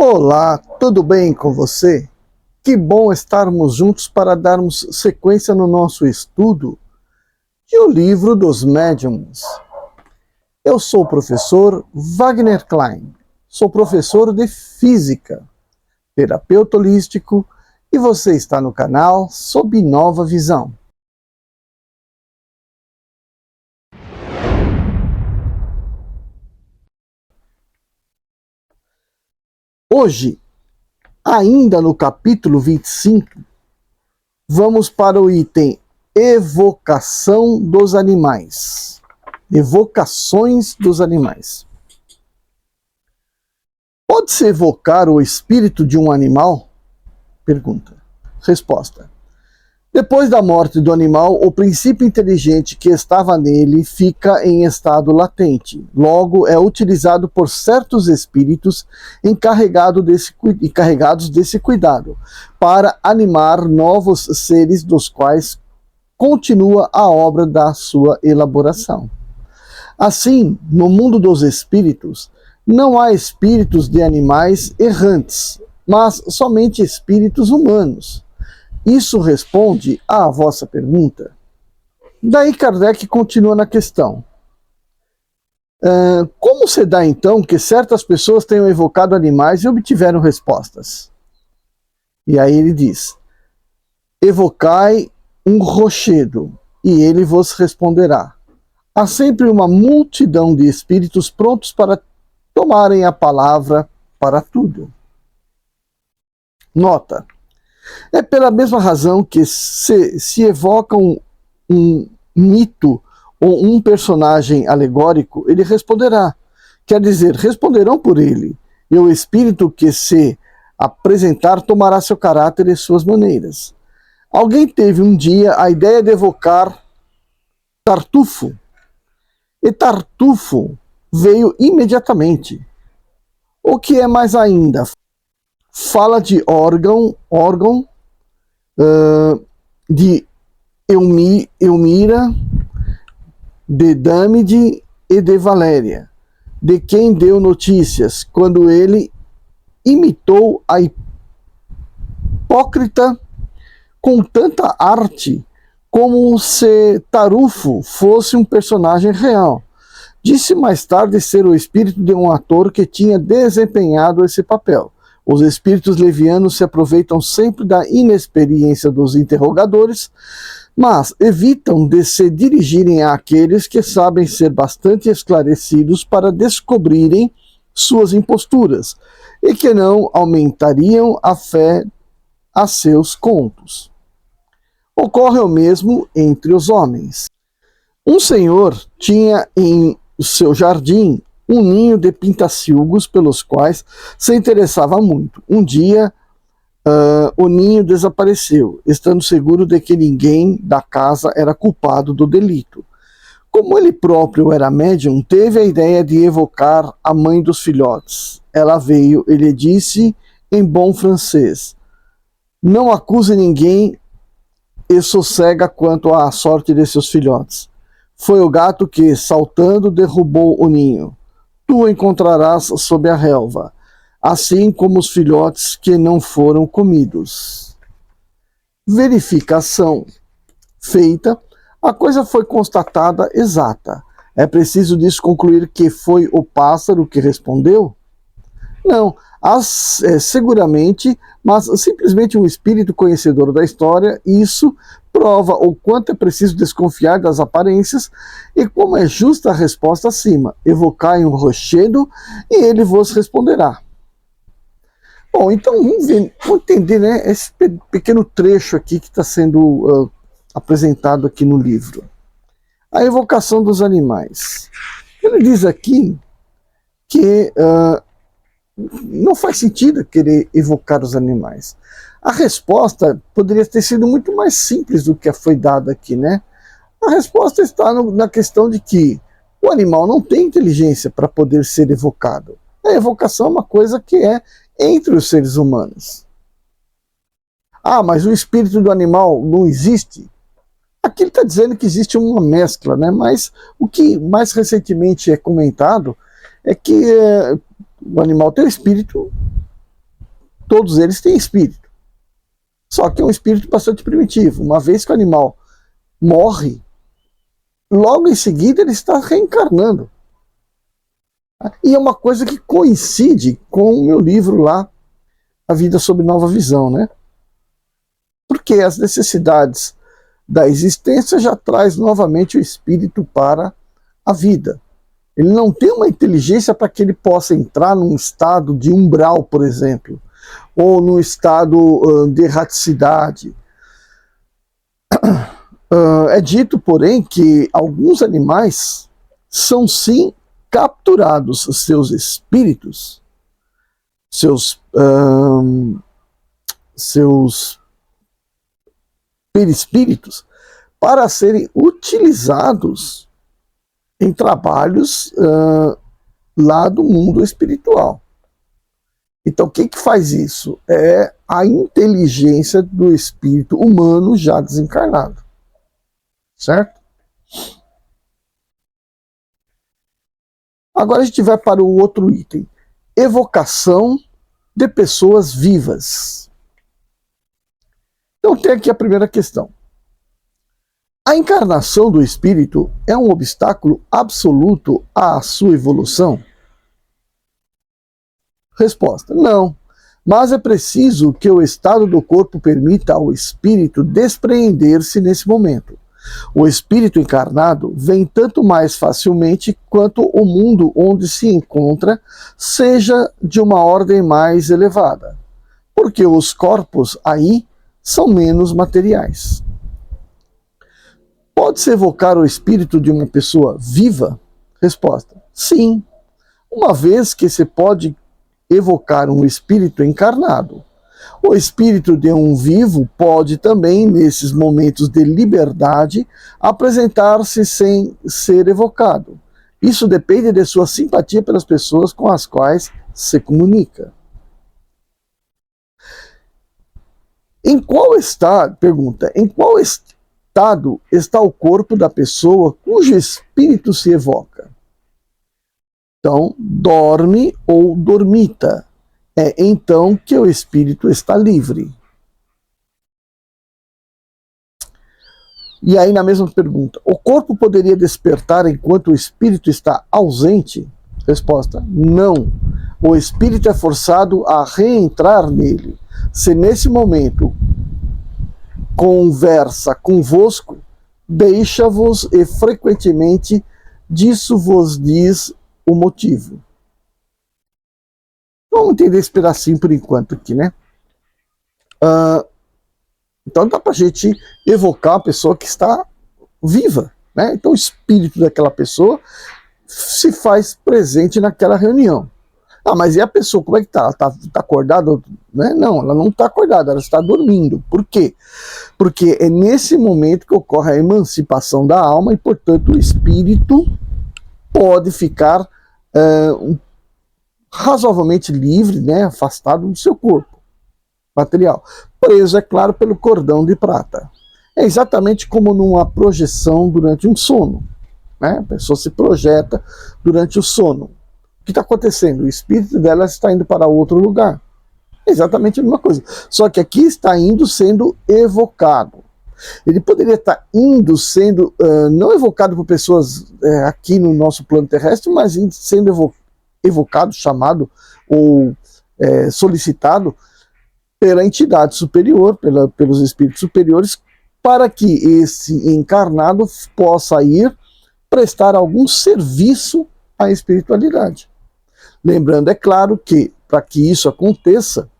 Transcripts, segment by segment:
Olá, tudo bem com você? Que bom estarmos juntos para darmos sequência no nosso estudo de O Livro dos Médiuns. Eu sou o professor Wagner Klein, sou professor de Física, terapeuta holístico e você está no canal Sob Nova Visão. Hoje, ainda no capítulo 25, vamos para o item Evocação dos Animais. Evocações dos animais. Pode-se evocar o espírito de um animal? Pergunta. Resposta. Depois da morte do animal, o princípio inteligente que estava nele fica em estado latente. Logo, é utilizado por certos espíritos encarregados desse cuidado, para animar novos seres dos quais continua a obra da sua elaboração. Assim, no mundo dos espíritos, não há espíritos de animais errantes, mas somente espíritos humanos. Isso responde à vossa pergunta? Daí Kardec continua na questão. Como se dá então que certas pessoas tenham evocado animais e obtiveram respostas? E aí ele diz: evocai um rochedo, e ele vos responderá. Há sempre uma multidão de espíritos prontos para tomarem a palavra para tudo. Nota. É pela mesma razão que se evoca um mito ou um personagem alegórico, ele responderá. Quer dizer, responderão por ele, e o espírito que se apresentar tomará seu caráter e suas maneiras. Alguém teve um dia a ideia de evocar Tartufo, e Tartufo veio imediatamente. O que é mais ainda? Fala de órgão, de Eumira, de Dâmide e de Valéria, de quem deu notícias quando ele imitou a Hipócrita com tanta arte como se Tarufo fosse um personagem real. Disse mais tarde ser o espírito de um ator que tinha desempenhado esse papel. Os espíritos levianos se aproveitam sempre da inexperiência dos interrogadores, mas evitam de se dirigirem àqueles que sabem ser bastante esclarecidos para descobrirem suas imposturas e que não aumentariam a fé a seus contos. Ocorre o mesmo entre os homens. Um senhor tinha em seu jardim um ninho de pintacilgos pelos quais se interessava muito. Um dia, o ninho desapareceu, estando seguro de que ninguém da casa era culpado do delito. Como ele próprio era médium, teve a ideia de evocar a mãe dos filhotes. Ela veio e lhe disse em bom francês: não acuse ninguém e sossega quanto à sorte de seus filhotes. Foi o gato que, saltando, derrubou o ninho. Tu o encontrarás sob a relva, assim como os filhotes que não foram comidos. Verificação feita, a coisa foi constatada exata. É preciso disso concluir que foi o pássaro que respondeu? Não, seguramente, mas simplesmente um espírito conhecedor da história. Isso prova o quanto é preciso desconfiar das aparências e como é justa a resposta acima. Evocai um rochedo e ele vos responderá. Bom, então vamos entender, né, esse pequeno trecho aqui que está sendo apresentado aqui no livro. A evocação dos animais. Ele diz aqui que não faz sentido querer evocar os animais. A resposta poderia ter sido muito mais simples do que foi dada aqui, né? A resposta está na questão de que o animal não tem inteligência para poder ser evocado. A evocação é uma coisa que é entre os seres humanos. Ah, mas o espírito do animal não existe? Aqui ele está dizendo que existe uma mescla, né? Mas o que mais recentemente é comentado é que o animal tem o espírito todos eles têm espírito. Só que é um espírito bastante primitivo. Uma vez que o animal morre, logo em seguida ele está reencarnando. E é uma coisa que coincide com o meu livro lá, A Vida Sob Nova Visão, né? Porque as necessidades da existência já traz novamente o espírito para a vida. Ele não tem uma inteligência para que ele possa entrar num estado de umbral, por exemplo, ou num estado de erraticidade. É dito, porém, que alguns animais são sim capturados, seus espíritos, seus perispíritos, para serem utilizados em trabalhos lá do mundo espiritual. Então, o que faz isso? É a inteligência do espírito humano já desencarnado. Certo? Agora a gente vai para o outro item. Evocação de pessoas vivas. Então tem aqui a primeira questão. A encarnação do espírito é um obstáculo absoluto à sua evolução? Resposta: não. Mas é preciso que o estado do corpo permita ao espírito despreender-se nesse momento. O espírito encarnado vem tanto mais facilmente quanto o mundo onde se encontra seja de uma ordem mais elevada, porque os corpos aí são menos materiais. Pode-se evocar o espírito de uma pessoa viva? Resposta: sim, uma vez que se pode evocar um espírito encarnado. O espírito de um vivo pode também, nesses momentos de liberdade, apresentar-se sem ser evocado. Isso depende de sua simpatia pelas pessoas com as quais se comunica. Em qual estado, pergunta, em qual estado está o corpo da pessoa cujo espírito se evoca? Então, dorme ou dormita. É então que o espírito está livre. E aí, na mesma pergunta, o corpo poderia despertar enquanto o espírito está ausente? Resposta: não. O espírito é forçado a reentrar nele. Se nesse momento conversa convosco, deixa-vos e frequentemente disso vos diz o motivo. Vamos entender esse pedacinho por enquanto aqui, né? Então dá pra gente evocar a pessoa que está viva, né? Então o espírito daquela pessoa se faz presente naquela reunião. Ah, mas e a pessoa, como é que tá? Ela tá acordada? Né? Não, ela não está acordada, ela está dormindo. Por quê? Porque é nesse momento que ocorre a emancipação da alma e, portanto, o espírito pode ficar razoavelmente livre, né, afastado do seu corpo material, preso, é claro, pelo cordão de prata. É exatamente como numa projeção durante um sono, né? A pessoa se projeta durante o sono. O que está acontecendo? O espírito dela está indo para outro lugar. É exatamente a mesma coisa. Só que aqui está indo sendo evocado. Ele poderia estar indo sendo, não evocado por pessoas aqui no nosso plano terrestre, mas sendo evocado, chamado ou solicitado pela entidade superior, pelos espíritos superiores, para que esse encarnado possa ir prestar algum serviço à espiritualidade. Lembrando, é claro, que para que isso aconteça,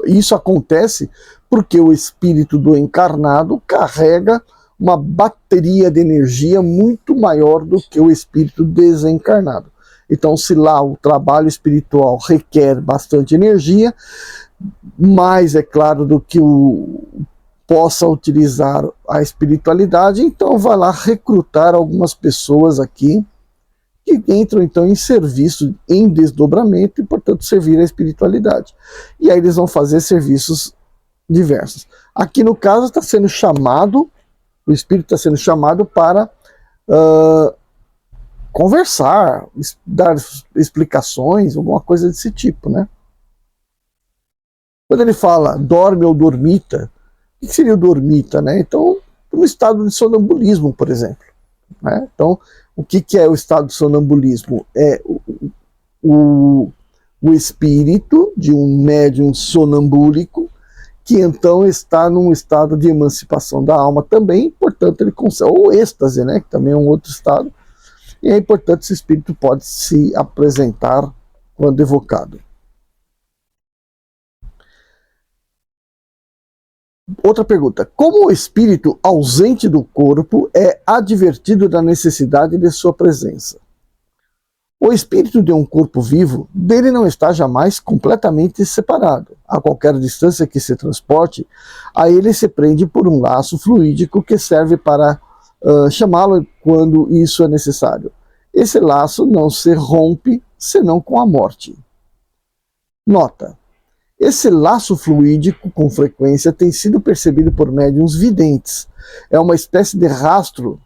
isso acontece porque o espírito do encarnado carrega uma bateria de energia muito maior do que o espírito desencarnado. Então, se lá o trabalho espiritual requer bastante energia, mais, é claro, do que possa utilizar a espiritualidade, então vai lá recrutar algumas pessoas aqui que entram então em serviço, em desdobramento e, portanto, servir a espiritualidade. E aí eles vão fazer serviços diversos. Aqui no caso está sendo chamado, o espírito está sendo chamado para conversar, dar explicações, alguma coisa desse tipo, né? Quando ele fala dorme ou dormita, o que seria o dormita, né? Então, um estado de sonambulismo, por exemplo. Né? Então, o que é o estado de sonambulismo? É o espírito de um médium sonambúlico que então está num estado de emancipação da alma também, portanto ele consegue, ou êxtase, né, que também é um outro estado, e é importante esse espírito pode se apresentar quando evocado. Outra pergunta: como o espírito ausente do corpo é advertido da necessidade de sua presença? O espírito de um corpo vivo, dele não está jamais completamente separado. A qualquer distância que se transporte, a ele se prende por um laço fluídico que serve para chamá-lo quando isso é necessário. Esse laço não se rompe senão com a morte. Nota: esse laço fluídico, com frequência, tem sido percebido por médiuns videntes. É uma espécie de rastro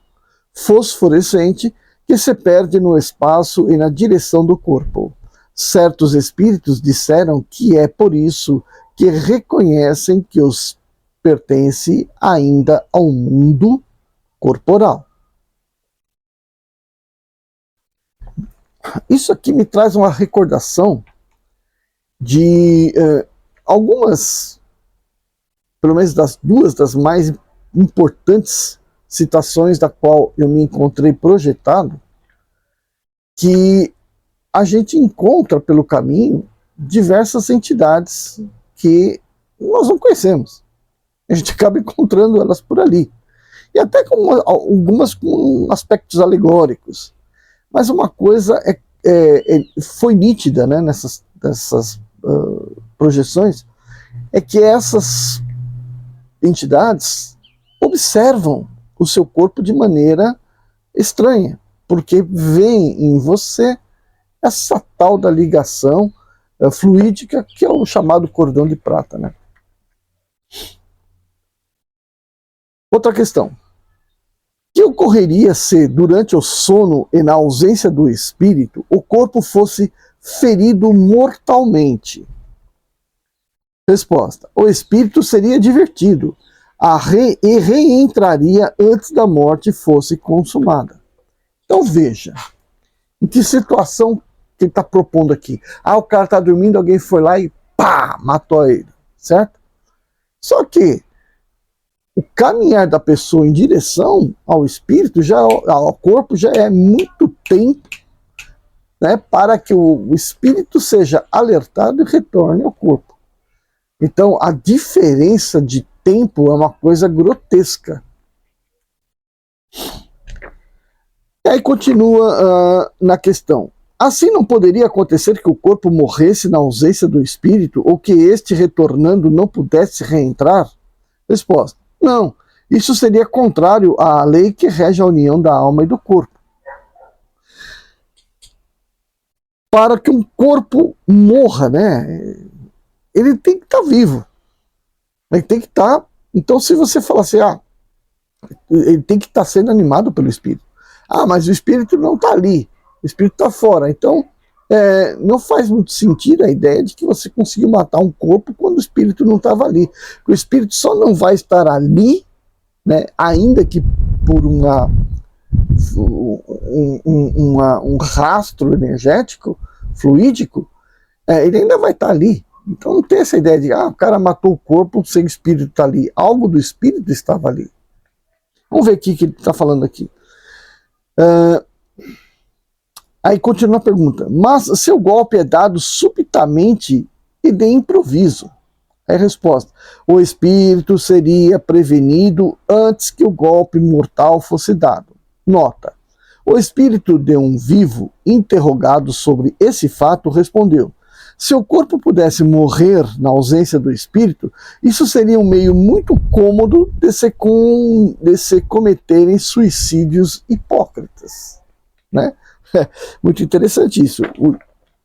fosforescente que se perde no espaço e na direção do corpo. Certos espíritos disseram que é por isso que reconhecem que os pertence ainda ao mundo corporal. Isso aqui me traz uma recordação de algumas, pelo menos duas das mais importantes citações da qual eu me encontrei projetado, que a gente encontra pelo caminho diversas entidades que nós não conhecemos. A gente acaba encontrando elas por ali. E até com algumas com aspectos alegóricos. Mas uma coisa foi nítida, né, nessas projeções, é que essas entidades observam o seu corpo de maneira estranha, porque veem em você essa tal da ligação fluídica que é o chamado cordão de prata, né? Outra questão: o que ocorreria se, durante o sono e na ausência do espírito, o corpo fosse ferido mortalmente? Resposta: o espírito seria divertido e reentraria antes da morte fosse consumada. Então veja, em que situação que ele está propondo aqui? O cara está dormindo, alguém foi lá e pá, matou ele, certo? Só que o caminhar da pessoa em direção ao espírito, ao corpo, já é muito tempo, né, para que o espírito seja alertado e retorne ao corpo. Então a diferença de tempo é uma coisa grotesca. E aí continua na questão: assim não poderia acontecer que o corpo morresse na ausência do espírito, ou que este retornando não pudesse reentrar? Resposta: não, isso seria contrário à lei que rege a união da alma e do corpo. Para que um corpo morra, né, ele tem que estar vivo. Ele tem que estar. Então, se você falar assim, ele tem que estar sendo animado pelo espírito. Mas o espírito não está ali, o espírito está fora. Então, não faz muito sentido a ideia de que você conseguiu matar um corpo quando o espírito não estava ali. O espírito só não vai estar ali, né, ainda que por um rastro energético, fluídico, ele ainda vai estar ali. Então não tem essa ideia de o cara matou o corpo sem o espírito estar ali. Algo do espírito estava ali. Vamos ver aqui o que ele está falando aqui. Aí continua a pergunta: mas se o golpe é dado subitamente e de improviso? Aí a resposta: o espírito seria prevenido antes que o golpe mortal fosse dado. Nota: o espírito de um vivo, interrogado sobre esse fato, respondeu: se o corpo pudesse morrer na ausência do espírito, isso seria um meio muito cômodo de se cometerem suicídios hipócritas. Né? Muito interessante isso.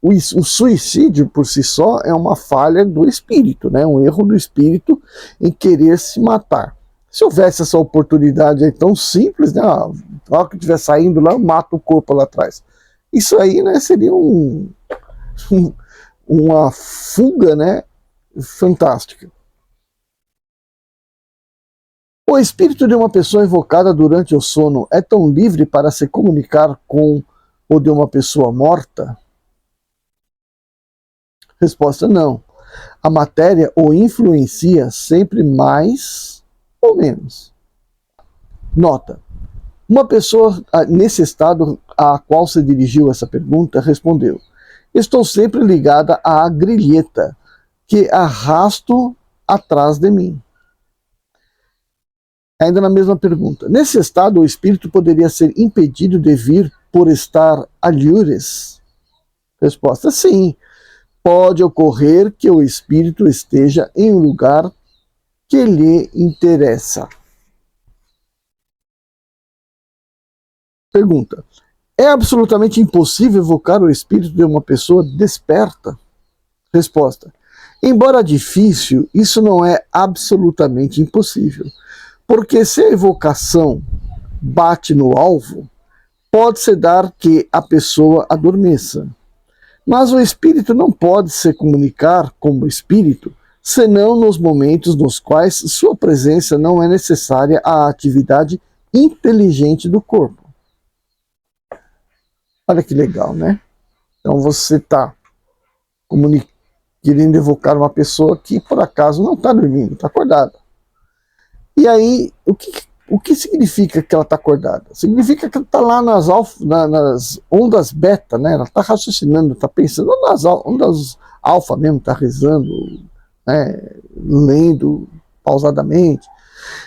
O suicídio, por si só, é uma falha do espírito, né? Um erro do espírito em querer se matar. Se houvesse essa oportunidade aí tão simples, né? A hora que estiver saindo lá, mata o corpo lá atrás. Isso aí, né, seria uma fuga, né, fantástica. O espírito de uma pessoa evocada durante o sono é tão livre para se comunicar com o de uma pessoa morta? Resposta: não. A matéria o influencia sempre mais ou menos. Nota: uma pessoa nesse estado a qual se dirigiu essa pergunta respondeu: estou sempre ligada à grilheta que arrasto atrás de mim. Ainda na mesma pergunta: nesse estado o espírito poderia ser impedido de vir por estar alhures? Resposta: sim. Pode ocorrer que o espírito esteja em um lugar que lhe interessa. Pergunta: é absolutamente impossível evocar o espírito de uma pessoa desperta? Resposta: embora difícil, isso não é absolutamente impossível, porque se a evocação bate no alvo, pode-se dar que a pessoa adormeça. Mas o espírito não pode se comunicar como espírito, senão nos momentos nos quais sua presença não é necessária à atividade inteligente do corpo. Olha que legal, né? Então você está querendo evocar uma pessoa que por acaso não está dormindo, está acordada. E aí, o que significa que ela está acordada? Significa que ela está lá nas ondas beta, né? Ela está raciocinando, está pensando, nas ondas alfa mesmo, está rezando, né? Lendo pausadamente.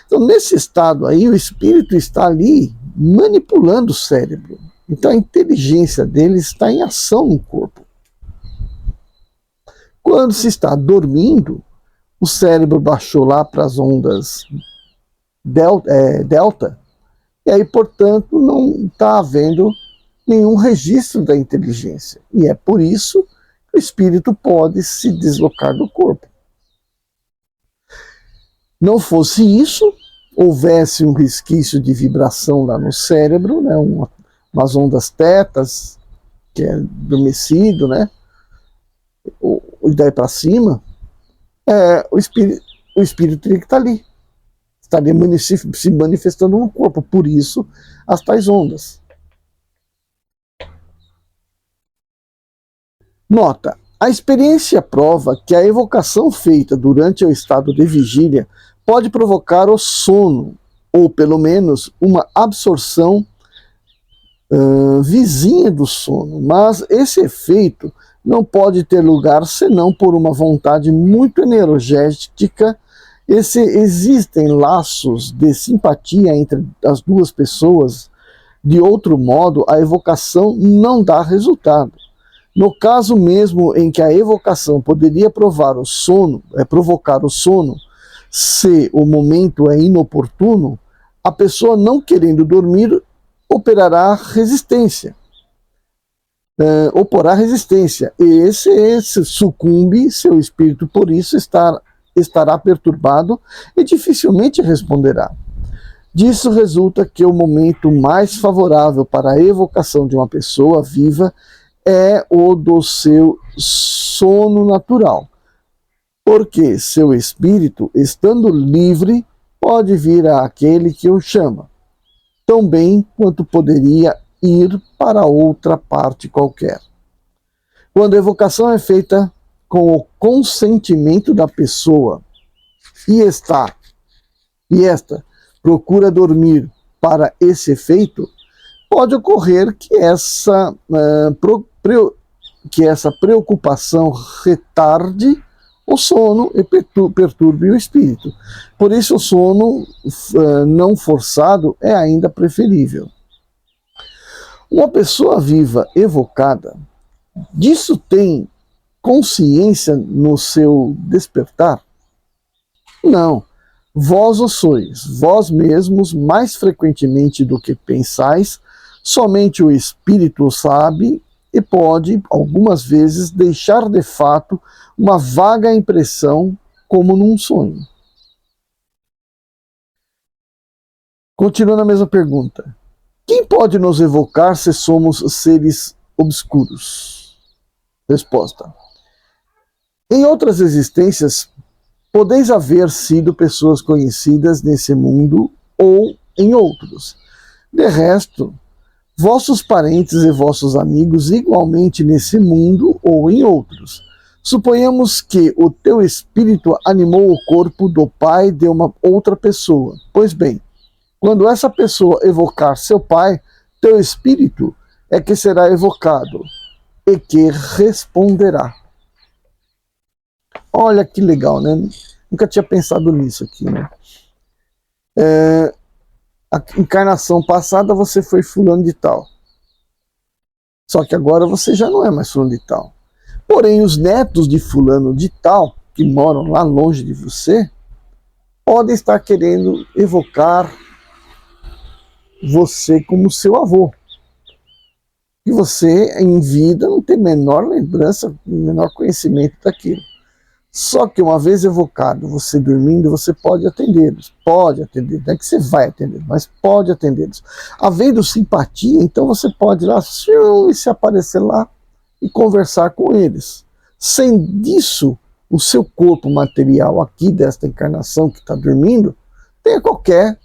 Então, nesse estado aí, o espírito está ali manipulando o cérebro. Então, a inteligência dele está em ação no corpo. Quando se está dormindo, o cérebro baixou lá para as ondas delta, e aí, portanto, não está havendo nenhum registro da inteligência. E é por isso que o espírito pode se deslocar do corpo. Não fosse isso, houvesse um resquício de vibração lá no cérebro, né, umas ondas tetas, que é adormecido, né, e daí para cima, o espírito teria que estar ali. Estaria se manifestando no corpo, por isso as tais ondas. Nota: a experiência prova que a evocação feita durante o estado de vigília pode provocar o sono, ou pelo menos uma absorção vizinha do sono, mas esse efeito não pode ter lugar senão por uma vontade muito energética. Existem laços de simpatia entre as duas pessoas, de outro modo a evocação não dá resultado. No caso mesmo em que a evocação poderia provocar o sono, se o momento é inoportuno, a pessoa não querendo dormir oporá resistência. E se sucumbe, seu espírito por isso estará perturbado e dificilmente responderá. Disso resulta que o momento mais favorável para a evocação de uma pessoa viva é o do seu sono natural, porque seu espírito, estando livre, pode vir àquele que o chama, tão bem quanto poderia ir para outra parte qualquer. Quando a evocação é feita com o consentimento da pessoa e esta procura dormir para esse efeito, pode ocorrer que essa preocupação retarde o sono e perturbe o espírito. Por isso, o sono não forçado é ainda preferível. Uma pessoa viva evocada, disso tem consciência no seu despertar? Não. Vós o sois, vós mesmos, mais frequentemente do que pensais, somente o espírito o sabe e pode, algumas vezes, deixar de fato uma vaga impressão como num sonho. Continua na mesma pergunta. Quem pode nos evocar se somos seres obscuros? Resposta: Em outras existências, podeis haver sido pessoas conhecidas nesse mundo ou em outros. De resto, vossos parentes e vossos amigos igualmente nesse mundo ou em outros. Suponhamos que o teu espírito animou o corpo do pai de uma outra pessoa. Pois bem, quando essa pessoa evocar seu pai, teu espírito é que será evocado e que responderá. Olha que legal, né? Nunca tinha pensado nisso aqui, né? A encarnação passada você foi fulano de tal. Só que agora você já não é mais fulano de tal. Porém, os netos de fulano de tal, que moram lá longe de você, podem estar querendo evocar você como seu avô. E você, em vida, não tem menor lembrança, menor conhecimento daquilo. Só que uma vez evocado, você dormindo, você pode atendê-los. Pode atender, não é que você vai atender, mas pode atendê-los. Havendo simpatia, então você pode ir lá e se aparecer lá e conversar com eles. Sem disso, o seu corpo material aqui desta encarnação que está dormindo, tenha qualquer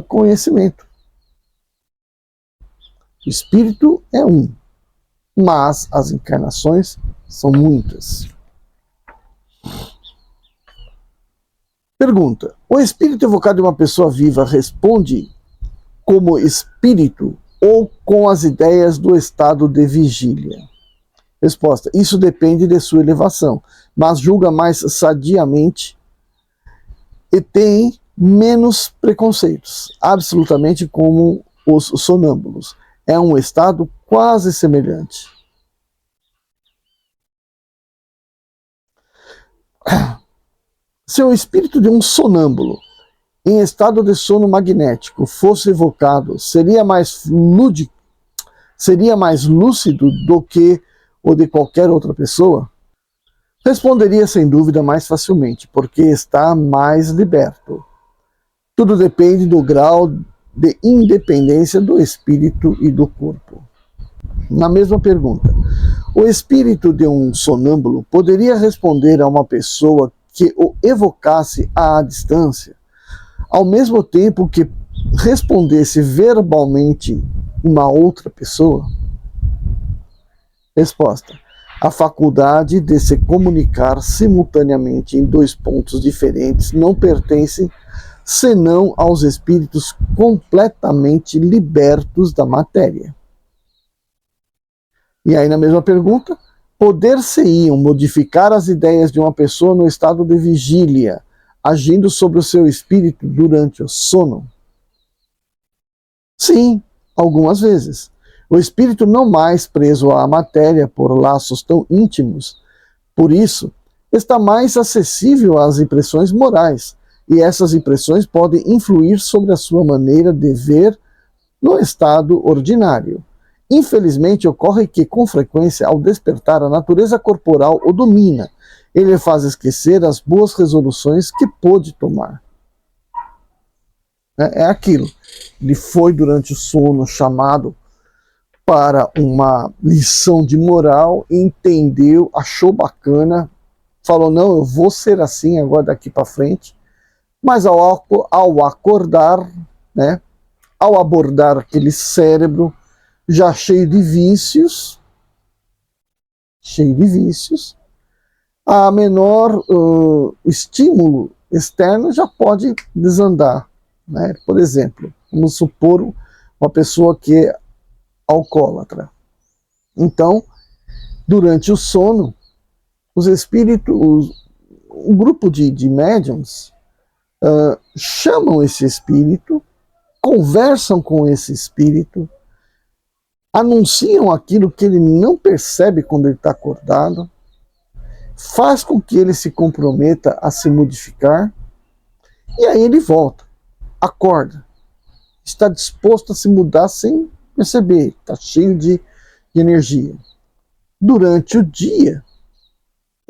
conhecimento. O espírito é um, mas as encarnações são muitas. Pergunta: o espírito evocado de uma pessoa viva responde como espírito ou com as ideias do estado de vigília? Resposta: isso depende de sua elevação, mas julga mais sadiamente e tem menos preconceitos, absolutamente como os sonâmbulos. É um estado quase semelhante. Se o espírito de um sonâmbulo em estado de sono magnético fosse evocado, seria mais lúcido do que o de qualquer outra pessoa? Responderia sem dúvida mais facilmente, porque está mais liberto. Tudo depende do grau de independência do espírito e do corpo. Na mesma pergunta, o espírito de um sonâmbulo poderia responder a uma pessoa que o evocasse à distância, ao mesmo tempo que respondesse verbalmente uma outra pessoa? Resposta: a faculdade de se comunicar simultaneamente em dois pontos diferentes não pertence senão aos espíritos completamente libertos da matéria. E aí, na mesma pergunta, poder-se-iam modificar as ideias de uma pessoa no estado de vigília, agindo sobre o seu espírito durante o sono? Sim, algumas vezes. O espírito não mais preso à matéria por laços tão íntimos, por isso, está mais acessível às impressões morais, e essas impressões podem influir sobre a sua maneira de ver no estado ordinário. Infelizmente, ocorre que, com frequência, ao despertar, a natureza corporal o domina. Ele faz esquecer as boas resoluções que pôde tomar. É aquilo. Ele foi, durante o sono, chamado para uma lição de moral, entendeu, achou bacana, falou: não, eu vou ser assim agora daqui para frente. Mas ao acordar, né, ao abordar aquele cérebro já cheio de vícios, a menor estímulo externo já pode desandar, né? Por exemplo, vamos supor uma pessoa que é alcoólatra. Então, durante o sono, os espíritos, um grupo de médiums chamam esse espírito, conversam com esse espírito, anunciam aquilo que ele não percebe quando ele está acordado, faz com que ele se comprometa a se modificar, e aí ele volta, acorda, está disposto a se mudar sem perceber, está cheio de energia. Durante o dia,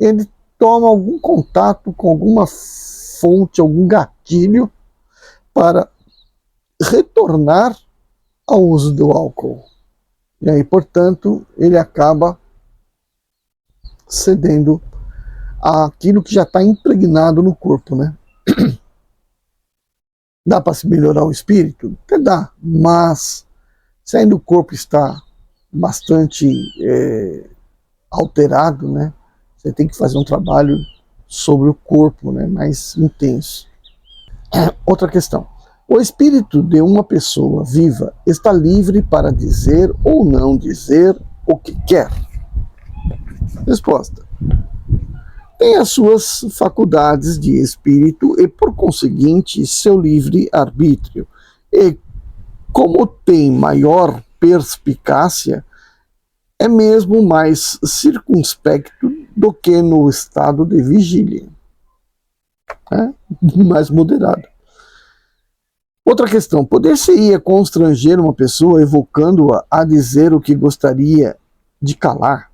ele toma algum contato com alguma fonte, algum gatilho, para retornar ao uso do álcool. E aí, portanto, ele acaba cedendo aquilo que já está impregnado no corpo, né? Dá para se melhorar o espírito? Até dá, mas se ainda o corpo está bastante alterado, né? Você tem que fazer um trabalho sobre o corpo, né? Mais intenso. Outra questão. O espírito de uma pessoa viva está livre para dizer ou não dizer o que quer? Resposta. Tem as suas faculdades de espírito e, por conseguinte, seu livre arbítrio. E, como tem maior perspicácia, é mesmo mais circunspecto do que no estado de vigília. Mais moderado. Outra questão. Poder-se-ia constranger uma pessoa evocando-a a dizer o que gostaria de calar?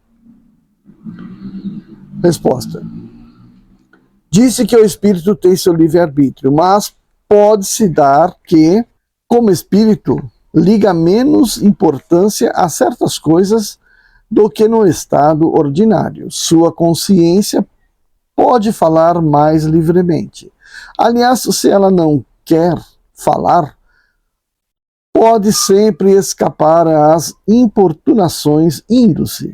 Resposta. Disse que o espírito tem seu livre-arbítrio, mas pode-se dar que, como espírito, liga menos importância a certas coisas do que no estado ordinário. Sua consciência pode falar mais livremente. Aliás, se ela não quer falar, pode sempre escapar às importunações indo-se,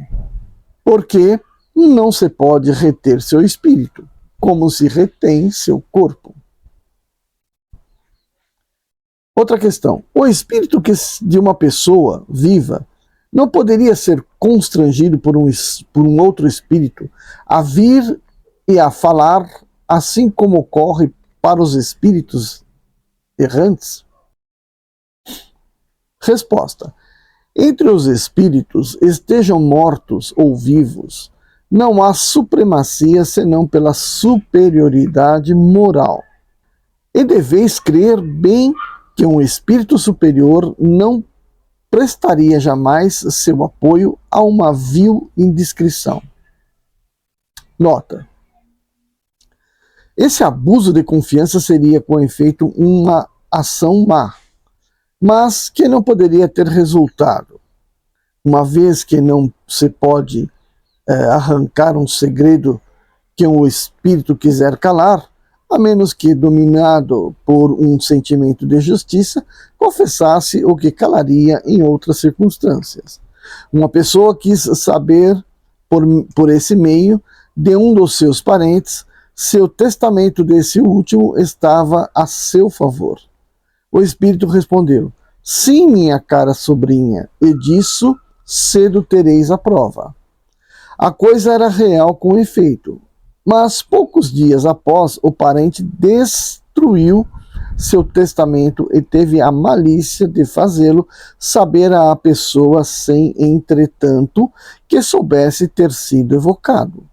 porque não se pode reter seu espírito, como se retém seu corpo. Outra questão. O espírito de uma pessoa viva não poderia ser constrangido por um outro espírito a vir e a falar, assim como ocorre para os espíritos errantes? Resposta. Entre os espíritos, estejam mortos ou vivos, não há supremacia senão pela superioridade moral. E deveis crer bem que um espírito superior não prestaria jamais seu apoio a uma vil indiscrição. Nota. Esse abuso de confiança seria, com efeito, uma ação má, mas que não poderia ter resultado, uma vez que não se pode arrancar um segredo que o espírito quiser calar, a menos que, dominado por um sentimento de justiça, confessasse o que calaria em outras circunstâncias. Uma pessoa quis saber, por esse meio, de um dos seus parentes, se o testamento desse último estava a seu favor. O espírito respondeu: sim, minha cara sobrinha, e disso cedo tereis a prova. A coisa era real com efeito, mas poucos dias após, o parente destruiu seu testamento e teve a malícia de fazê-lo saber à pessoa sem, entretanto, que soubesse ter sido evocado.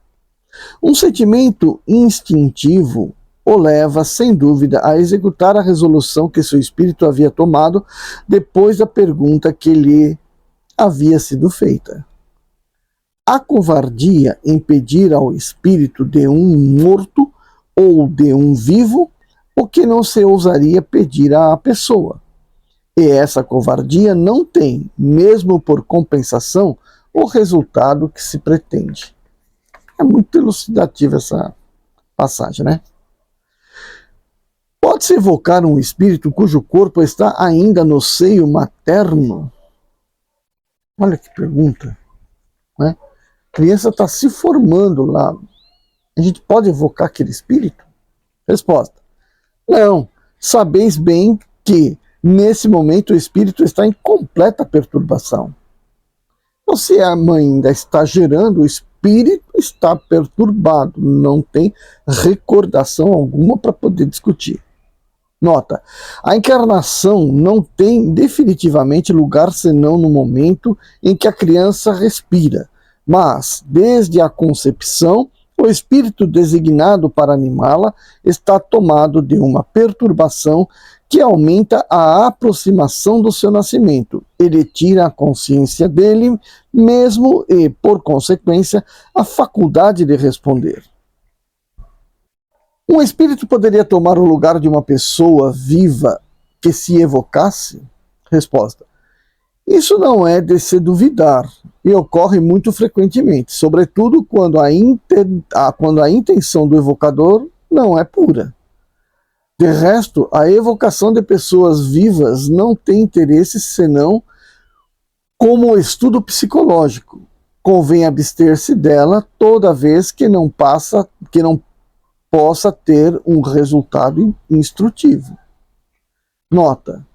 Um sentimento instintivo o leva, sem dúvida, a executar a resolução que seu espírito havia tomado depois da pergunta que lhe havia sido feita. A covardia em pedir ao espírito de um morto ou de um vivo o que não se ousaria pedir à pessoa. E essa covardia não tem, mesmo por compensação, o resultado que se pretende. É muito elucidativa essa passagem, né? Pode-se evocar um espírito cujo corpo está ainda no seio materno? Olha que pergunta, né? A criança está se formando lá. A gente pode evocar aquele espírito? Resposta. Não. Sabeis bem que, nesse momento, o espírito está em completa perturbação. Então, se a mãe ainda está gerando, o espírito está perturbado. Não tem recordação alguma para poder discutir. Nota. A encarnação não tem definitivamente lugar senão no momento em que a criança respira. Mas, desde a concepção, o espírito designado para animá-la está tomado de uma perturbação que aumenta a aproximação do seu nascimento. Ele tira a consciência dele mesmo e, por consequência, a faculdade de responder. Um espírito poderia tomar o lugar de uma pessoa viva que se evocasse? Resposta. Isso não é de se duvidar, e ocorre muito frequentemente, sobretudo quando a intenção do evocador não é pura. De resto, a evocação de pessoas vivas não tem interesse senão como estudo psicológico. Convém abster-se dela toda vez que não possa ter um resultado instrutivo. Nota: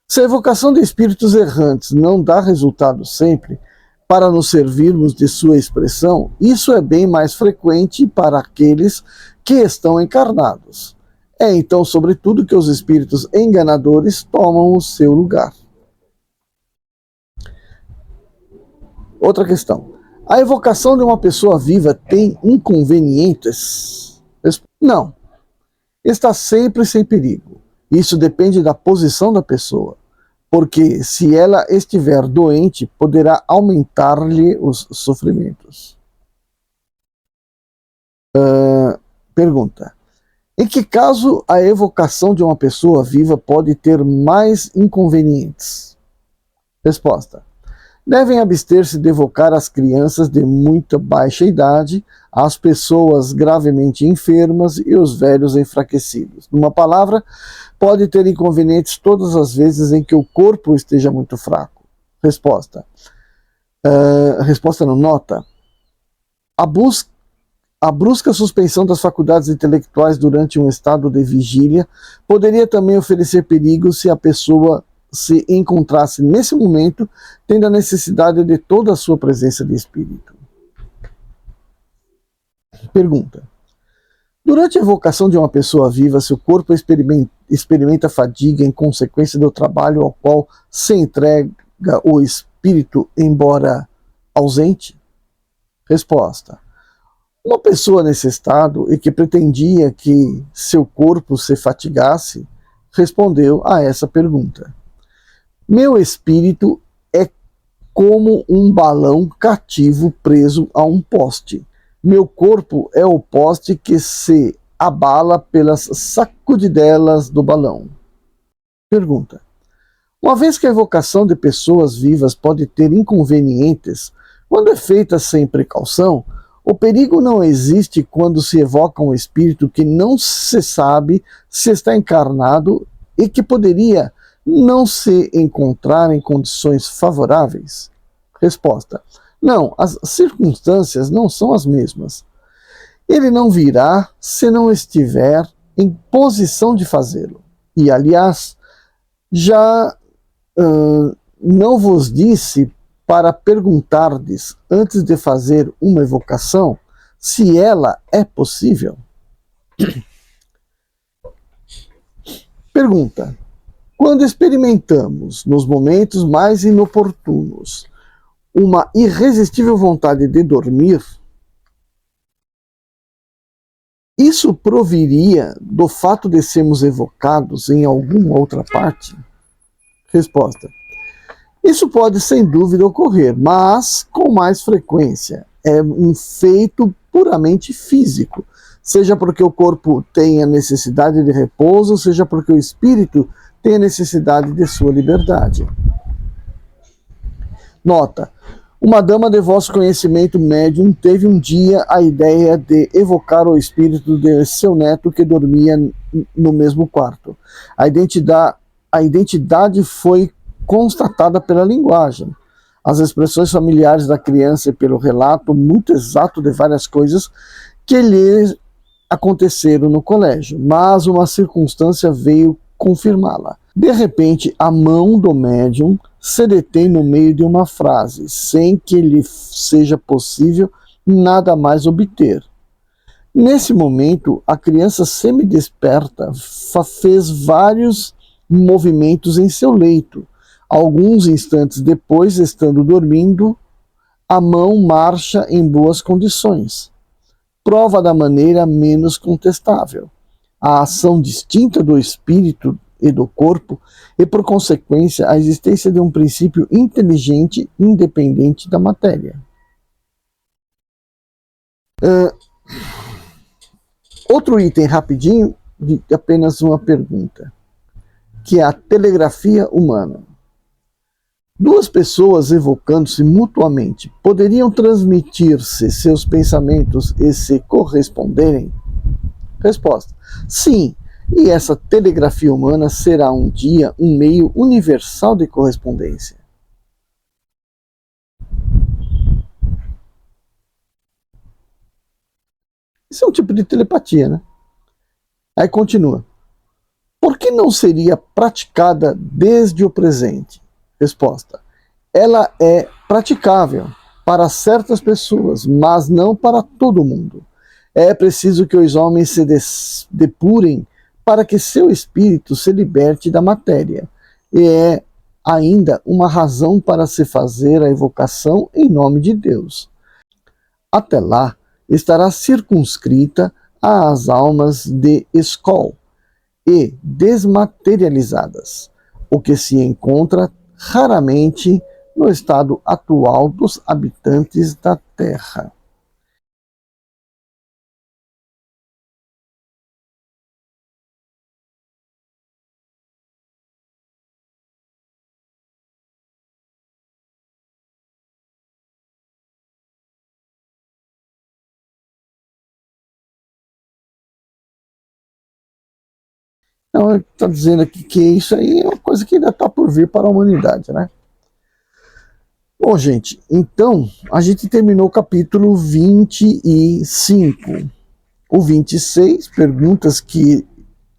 se a evocação de espíritos errantes não dá resultado sempre, para nos servirmos de sua expressão, isso é bem mais frequente para aqueles que estão encarnados. É então, sobretudo, que os espíritos enganadores tomam o seu lugar. Outra questão. A evocação de uma pessoa viva tem inconvenientes? Não. Está sempre sem perigo. Isso depende da posição da pessoa, porque se ela estiver doente, poderá aumentar-lhe os sofrimentos. Pergunta: em que caso a evocação de uma pessoa viva pode ter mais inconvenientes? Resposta: devem abster-se de evocar as crianças de muita baixa idade, as pessoas gravemente enfermas e os velhos enfraquecidos. Numa palavra, pode ter inconvenientes todas as vezes em que o corpo esteja muito fraco. Resposta. Resposta não, nota. A brusca suspensão das faculdades intelectuais durante um estado de vigília poderia também oferecer perigo se a pessoa se encontrasse nesse momento tendo a necessidade de toda a sua presença de espírito. Pergunta: durante a evocação de uma pessoa viva, seu corpo experimenta fadiga em consequência do trabalho ao qual se entrega o espírito, embora ausente? Resposta: uma pessoa nesse estado e que pretendia que seu corpo se fatigasse, respondeu a essa pergunta: meu espírito é como um balão cativo preso a um poste. Meu corpo é o poste que se abala pelas sacudidelas do balão. Pergunta: uma vez que a evocação de pessoas vivas pode ter inconvenientes, quando é feita sem precaução, o perigo não existe quando se evoca um espírito que não se sabe se está encarnado e que poderia não se encontrar em condições favoráveis? Resposta: não, as circunstâncias não são as mesmas. Ele não virá se não estiver em posição de fazê-lo. E, aliás, já não vos disse para perguntardes, antes de fazer uma evocação, se ela é possível? Pergunta: quando experimentamos, nos momentos mais inoportunos, uma irresistível vontade de dormir, isso proviria do fato de sermos evocados em alguma outra parte? Resposta: isso pode sem dúvida ocorrer, mas com mais frequência. É um feito puramente físico, seja porque o corpo tenha necessidade de repouso, seja porque o espírito tenha necessidade de sua liberdade. Nota: uma dama de vosso conhecimento médium teve um dia a ideia de evocar o espírito de seu neto que dormia no mesmo quarto. A identidade foi constatada pela linguagem, as expressões familiares da criança e pelo relato muito exato de várias coisas que lhe aconteceram no colégio, mas uma circunstância veio confirmá-la. De repente, a mão do médium se detém no meio de uma frase, sem que lhe seja possível nada mais obter. Nesse momento, a criança semi-desperta fez vários movimentos em seu leito. Alguns instantes depois, estando dormindo, a mão marcha em boas condições. Prova da maneira menos contestável a ação distinta do espírito e do corpo e, por consequência, a existência de um princípio inteligente independente da matéria. Outro item rapidinho, de apenas uma pergunta, que é a telegrafia humana. Duas pessoas evocando-se mutuamente poderiam transmitir-se seus pensamentos e se corresponderem? Resposta: sim, e essa telegrafia humana será um dia um meio universal de correspondência. Isso é um tipo de telepatia, né? Aí continua. Por que não seria praticada desde o presente? Resposta: ela é praticável para certas pessoas, mas não para todo mundo. É preciso que os homens se depurem para que seu espírito se liberte da matéria. E é ainda uma razão para se fazer a evocação em nome de Deus. Até lá, estará circunscrita às almas de Skol e desmaterializadas, o que se encontra raramente no estado atual dos habitantes da Terra. Então, ele está dizendo aqui que isso aí é uma coisa que ainda está por vir para a humanidade, né? Bom, gente, então a gente terminou o capítulo 25. O 26, perguntas que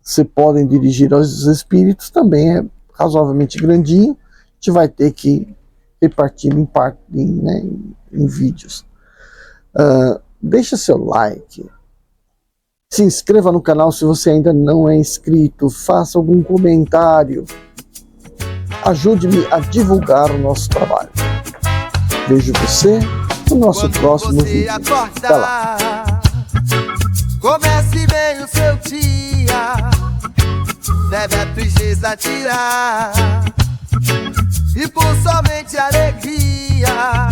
se podem dirigir aos espíritos, também é razoavelmente grandinho. A gente vai ter que repartir em vídeos. Deixa seu like. Se inscreva no canal se você ainda não é inscrito. Faça algum comentário. Ajude-me a divulgar o nosso trabalho. Vejo você no nosso próximo vídeo. Até lá. Comece bem o seu dia, deve a tristeza tirar, e por somente alegria